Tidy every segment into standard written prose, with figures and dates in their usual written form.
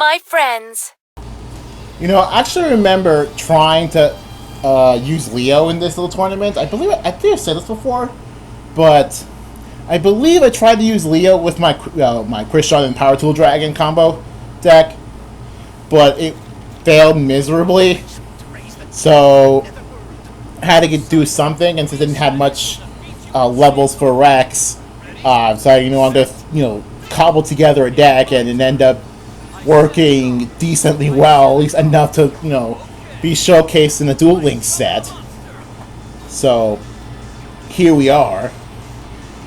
my friends. You know, I actually remember trying to use Leo in this little tournament. I think I've said this before, but I believe I tried to use Leo with my my Christian and Power Tool Dragon combo deck, but it failed miserably. So I had to do something, and since I didn't have much levels for Rex, so I'm gonna cobble together a deck and it end up working decently well, at least enough to be showcased in the Duel Links set. So here we are.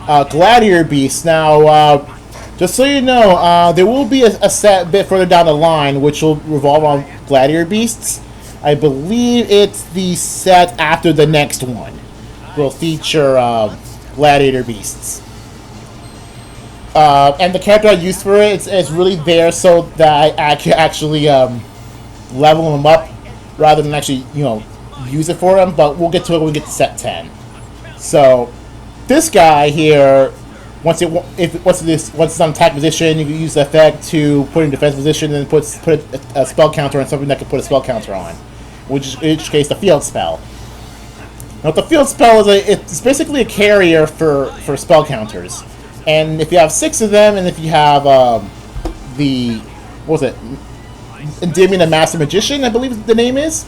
Gladiator Beast. Now, just so you know, there will be a set a bit further down the line which will revolve on Gladiator Beasts. I believe it's the set after the next one will feature Gladiator Beasts. And the character I used for it is really there so that I can actually level them up rather than actually use it for them. But we'll get to it when we get to set 10. So this guy here, once it's on attack position, you can use the effect to put in defense position and put a spell counter on something that can put a spell counter on, which in which case the field spell. Now the field spell is it's basically a carrier for spell counters. And if you have 6 of them, and if you have Endymion the Master Magician, I believe the name is,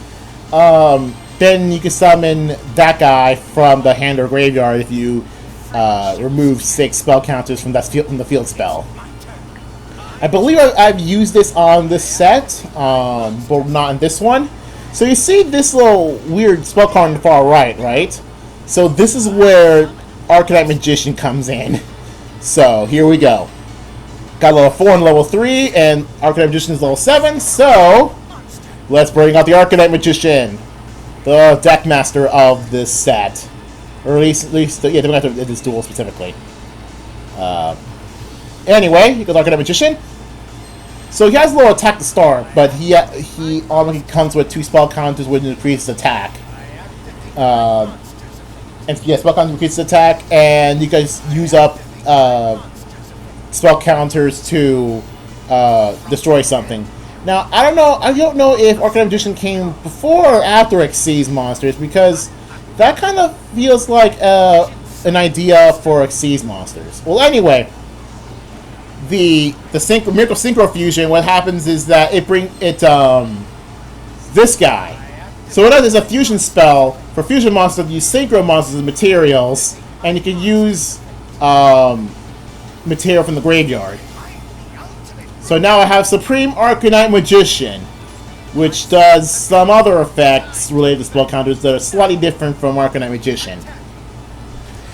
then you can summon that guy from the hand or graveyard if you remove 6 spell counters from the field spell. I believe I've used this on this set, but not in this one. So you see this little weird spell card on the far right? So this is where Arcanite Magician comes in. So here we go. Got level 4 and level 3, and Arcanite Magician is level 7. So let's bring out the Arcanite Magician, the deck master of this set, or at least yeah, they don't have to this duel specifically. Anyway, he goes Arcanite Magician. So he has a little attack to start, but he automatically comes with 2 spell counters which increase attack. And yeah, spell counters increase attack, and you guys use up spell counters to destroy something. Now I don't know if Arcanite Magician came before or after Xyz monsters, because that kind of feels like an idea for Xyz monsters. Well, anyway, the Miracle Synchro Fusion. What happens is that this guy. So what it is a fusion spell for fusion monsters. You synchro monsters as materials, and you can use material from the graveyard. So now I have Supreme Arcanite Magician, which does some other effects related to spell counters that are slightly different from Arcanite Magician.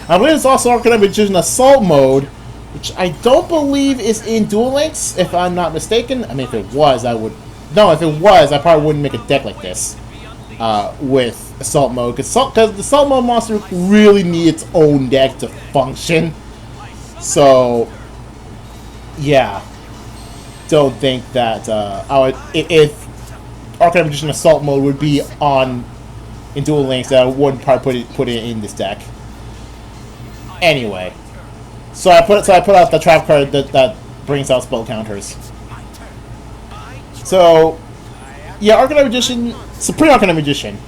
I believe it's also Arcanite Magician Assault Mode, which I don't believe is in Duel Links, if I'm not mistaken. I mean, if it was, I would... No, if it was, I probably wouldn't make a deck like this with Assault Mode, because the Assault Mode monster really needs its own deck to function. So, yeah. Don't think that if Arcanite Magician Assault Mode would be in Duel Links, I wouldn't probably put it in this deck. Anyway, so I put out the trap card that brings out spell counters. So, yeah, Arcanite Magician, Supreme Arcanite Magician,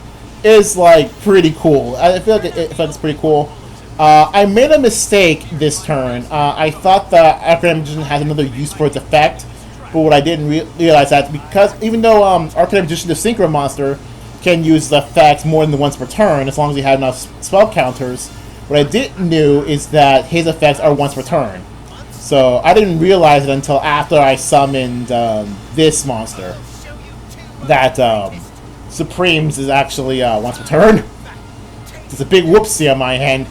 is like pretty cool. I feel like it's pretty cool. I made a mistake this turn. I thought that Arcanite Magician has another use for its effect, but what I didn't realize that because even though Arcanite Magician, the Synchro monster, can use the effects more than once per turn, as long as he had enough spell counters, what I didn't know is that his effects are once per turn. So I didn't realize it until after I summoned this monster, that Supremes is actually once per turn. It's a big whoopsie on my end.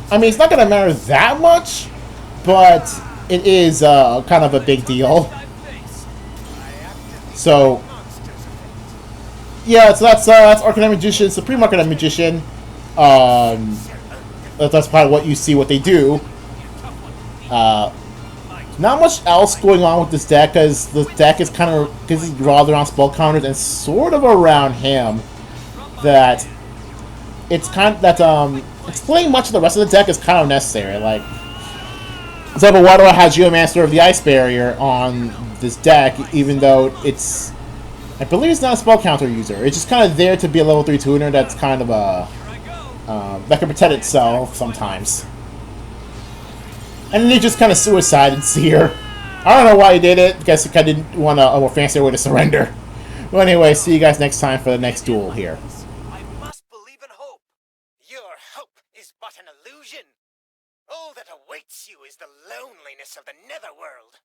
I mean, it's not going to matter that much, but it is kind of a big deal. So, yeah, so that's Arcanite Magician, Supreme Arcanite Magician. That's probably what you see what they do. Not much else going on with this deck, because the deck is kind of, because he draws around spell counters and sort of around him, that it's kind of, that explaining much of the rest of the deck is kind of necessary. Like, So, but why do I have Geomancer of the Ice Barrier on this deck, even though it's... I believe it's not a spell counter user. It's just kind of there to be a level 3 tuner that's kind of a... that can protect itself sometimes. And then he just kind of suicided Seer. I don't know why he did it. Guess he kind of didn't want a more fancier way to surrender. Well, anyway, see you guys next time for the next duel here. I must believe in hope. Your hope is but an illusion. All that awaits you is the loneliness of the netherworld.